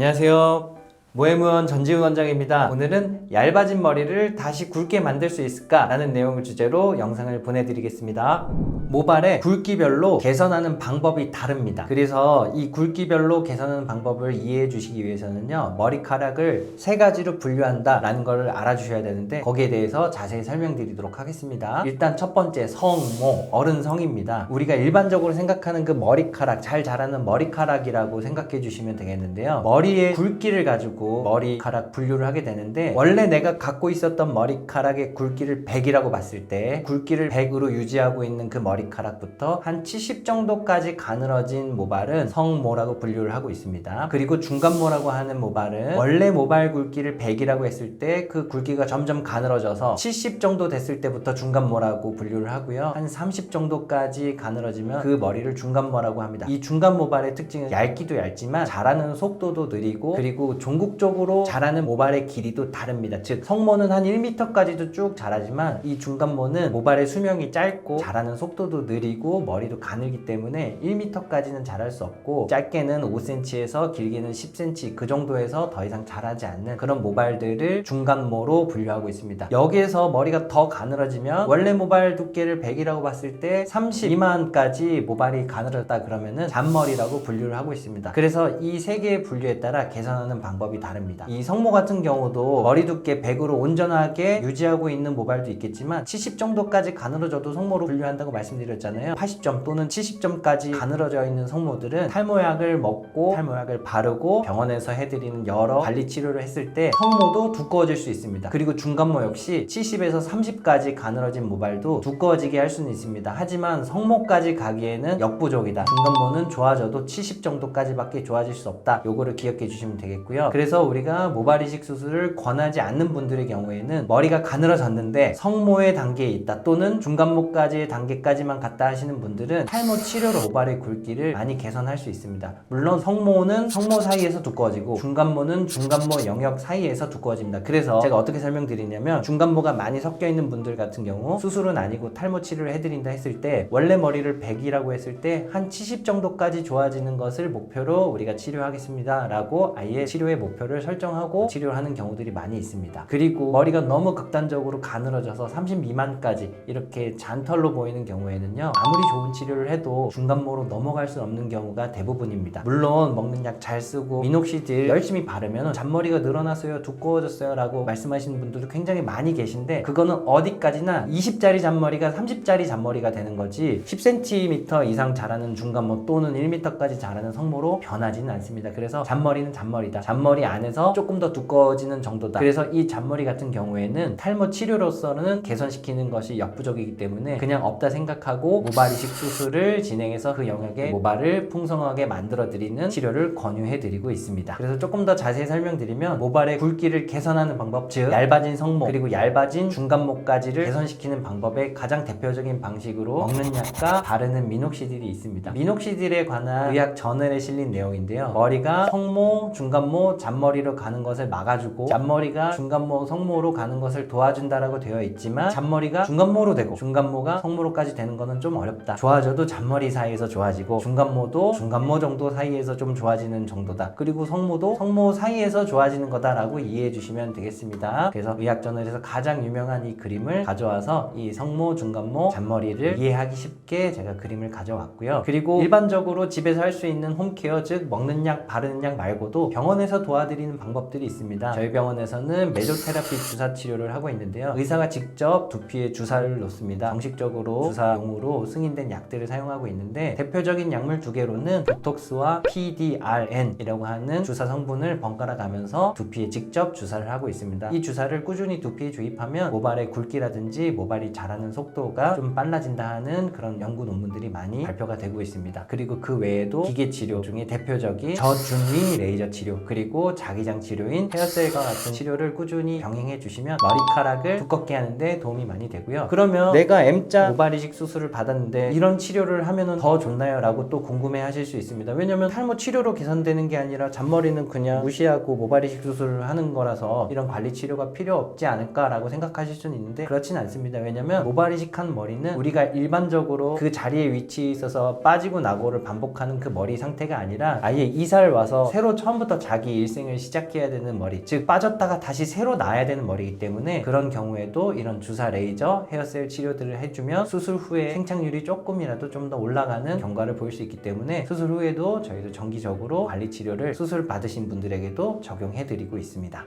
안녕하세요. 모해무원 전지훈 원장입니다. 오늘은 얇아진 머리를 다시 굵게 만들 수 있을까? 라는 내용을 주제로 영상을 보내드리겠습니다. 모발의 굵기별로 개선하는 방법이 다릅니다. 그래서 이 굵기별로 개선하는 방법을 이해해 주시기 위해서는요, 머리카락을 세 가지로 분류한다 라는 걸 알아주셔야 되는데, 거기에 대해서 자세히 설명드리도록 하겠습니다. 일단 첫 번째, 성모, 어른성입니다. 우리가 일반적으로 생각하는 그 머리카락, 잘 자라는 머리카락이라고 생각해 주시면 되겠는데요, 머리의 굵기를 가지고 머리카락 분류를 하게 되는데, 원래 내가 갖고 있었던 머리카락의 굵기를 100이라고 봤을 때 굵기를 100으로 유지하고 있는 그 머리카락부터 한 70 정도까지 가늘어진 모발은 성모라고 분류를 하고 있습니다. 그리고 중간모라고 하는 모발은 원래 모발 굵기를 100이라고 했을 때 그 굵기가 점점 가늘어져서 70 정도 됐을 때부터 중간모라고 분류를 하고요, 한 30 정도까지 가늘어지면 그 머리를 중간모라고 합니다. 이 중간모발의 특징은 얇기도 얇지만 자라는 속도도 느리고, 그리고 종국적으로 자라는 모발의 길이도 다릅니다. 즉, 성모는 한 1m까지도 쭉 자라지만 이 중간모는 모발의 수명이 짧고 자라는 속도도 느리고 머리도 가늘기 때문에 1m까지는 자랄 수 없고, 짧게는 5cm에서 길게는 10cm 그 정도에서 더 이상 자라지 않는 그런 모발들을 중간모로 분류하고 있습니다. 여기에서 머리가 더 가늘어지면 원래 모발 두께를 100이라고 봤을 때 30 미만까지 모발이 가늘었다 그러면은 잔머리라고 분류를 하고 있습니다. 그래서 이 세 개의 분류에 따라 개선하는 방법이 다릅니다. 이 성모 같은 경우도 머리 두께 100으로 온전하게 유지하고 있는 모발도 있겠지만 70 정도까지 가늘어져도 성모로 분류한다고 말씀드렸잖아요. 80점 또는 70점까지 가늘어져 있는 성모들은 탈모약을 먹고 탈모약을 바르고 병원에서 해드리는 여러 관리 치료를 했을 때 성모도 두꺼워질 수 있습니다. 그리고 중간모 역시 70에서 30까지 가늘어진 모발도 두꺼워지게 할 수는 있습니다. 하지만 성모까지 가기에는 역부족이다. 중간모는 좋아져도 70 정도까지밖에 좋아질 수 없다. 요거를 기억해 주시면 되겠고요. 그래서 우리가 모발 이식 수술을 권하지 않는 분들의 경우에는 머리가 가늘어졌는데 성모의 단계에 있다, 또는 중간모까지의 단계까지만 갔다 하시는 분들은 탈모 치료로 모발의 굵기를 많이 개선할 수 있습니다. 물론 성모는 성모 사이에서 두꺼워지고 중간모는 중간모 영역 사이에서 두꺼워집니다. 그래서 제가 어떻게 설명드리냐면, 중간모가 많이 섞여 있는 분들 같은 경우 수술은 아니고 탈모 치료를 해드린다 했을 때 원래 머리를 100이라고 했을 때 한 70 정도까지 좋아지는 것을 목표로 우리가 치료하겠습니다 라고 아예 치료의 목표를 설정하고 치료를 하는 경우들이 많이 있습니다. 그리고 머리가 너무 극단적으로 가늘어져서 30 미만까지 이렇게 잔털로 보이는 경우에는요, 아무리 좋은 치료를 해도 중간모로 넘어갈 수 없는 경우가 대부분입니다. 물론 먹는 약 잘 쓰고 미녹시딜 열심히 바르면 잔머리가 늘어났어요, 두꺼워졌어요 라고 말씀하시는 분들도 굉장히 많이 계신데, 그거는 어디까지나 20짜리 잔머리가 30짜리 잔머리가 되는 거지 10cm 이상 자라는 중간모 또는 1m까지 자라는 성모로 변하지는 않습니다. 그래서 잔머리는 잔머리다, 잔머리 안에서 조금 더 두꺼워지는 정도다. 그래서 이 잔머리 같은 경우에는 탈모 치료로서는 개선시키는 것이 역부족이기 때문에 그냥 없다 생각하고 모발 이식 수술을 진행해서 그 영역의 모발을 풍성하게 만들어 드리는 치료를 권유해 드리고 있습니다. 그래서 조금 더 자세히 설명드리면, 모발의 굵기를 개선하는 방법, 즉 얇아진 성모 그리고 얇아진 중간모까지를 개선시키는 방법의 가장 대표적인 방식으로 먹는 약과 바르는 미녹시딜이 있습니다. 미녹시딜에 관한 의학 저널에 실린 내용인데요, 머리가 성모, 중간모, 잔머리로 가는 것을 막아주고 잔머리가 중간모, 성모로 가는 것을 도와준다라고 되어 있지만, 잔머리가 중간모로 되고 중간모가 성모로까지 되는 것은 좀 어렵다. 좋아져도 잔머리 사이에서 좋아지고, 중간모도 중간모 정도 사이에서 좀 좋아지는 정도다. 그리고 성모도 성모 사이에서 좋아지는 거다라고 이해해 주시면 되겠습니다. 그래서 의학저널에서 가장 유명한 이 그림을 가져와서 이 성모, 중간모, 잔머리를 이해하기 쉽게 제가 그림을 가져왔고요. 그리고 일반적으로 집에서 할 수 있는 홈케어, 즉 먹는 약, 바르는 약 말고도 병원에서 도와드리는 방법들이 있습니다. 저희 병원에서는 메조테라피 주사 치료를 하고 있는데요, 의사가 직접 두피에 주사를 놓습니다. 정식적으로 주사용으로 승인된 약들을 사용하고 있는데, 대표적인 약물 두 개로는 보톡스와 PDRN이라고 하는 주사 성분을 번갈아 가면서 두피에 직접 주사를 하고 있습니다. 이 주사를 꾸준히 두피에 주입하면 모발의 굵기라든지 모발이 자라는 속도가 좀 빨라진다 하는 그런 연구 논문들이 많이 발표가 되고 있습니다. 그리고 그 외에도 기계 치료 중에 대표적인 저준위 레이저 치료, 그리고 자기장 치료인 헤어셀과 같은 치료를 꾸준히 병행해 주시면 머리카락을 두껍게 하는데 도움이 많이 되고요. 그러면 내가 M자 모발 이식 수술 수술을 받았는데 이런 치료를 하면은 더 좋나요? 라고 또 궁금해 하실 수 있습니다. 왜냐면 탈모 치료로 개선되는 게 아니라 잔머리는 그냥 무시하고 모발 이식 수술을 하는 거라서 이런 관리 치료가 필요 없지 않을까 라고 생각하실 수는 있는데 그렇진 않습니다. 왜냐면 모발 이식한 머리는 우리가 일반적으로 그 자리에 위치해 있어서 빠지고 나고를 반복하는 그 머리 상태가 아니라 아예 이사를 와서 새로 처음부터 자기 일생을 시작해야 되는 머리, 즉 빠졌다가 다시 새로 나야 되는 머리이기 때문에 그런 경우에도 이런 주사 레이저 헤어셀 치료들을 해주면 수술 후에 생착률이 조금이라도 좀 더 올라가는 경과를 보일 수 있기 때문에 수술 후에도 저희도 정기적으로 관리 치료를 수술 받으신 분들에게도 적용해 드리고 있습니다.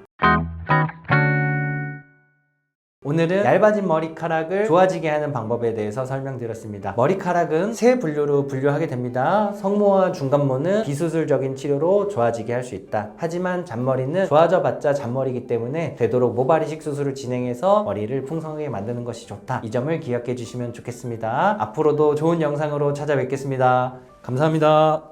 오늘은 얇아진 머리카락을 좋아지게 하는 방법에 대해서 설명드렸습니다. 머리카락은 세 분류로 분류하게 됩니다. 성모와 중간모는 비수술적인 치료로 좋아지게 할 수 있다. 하지만 잔머리는 좋아져 봤자 잔머리이기 때문에 되도록 모발 이식 수술을 진행해서 머리를 풍성하게 만드는 것이 좋다. 이 점을 기억해 주시면 좋겠습니다. 앞으로도 좋은 영상으로 찾아뵙겠습니다. 감사합니다.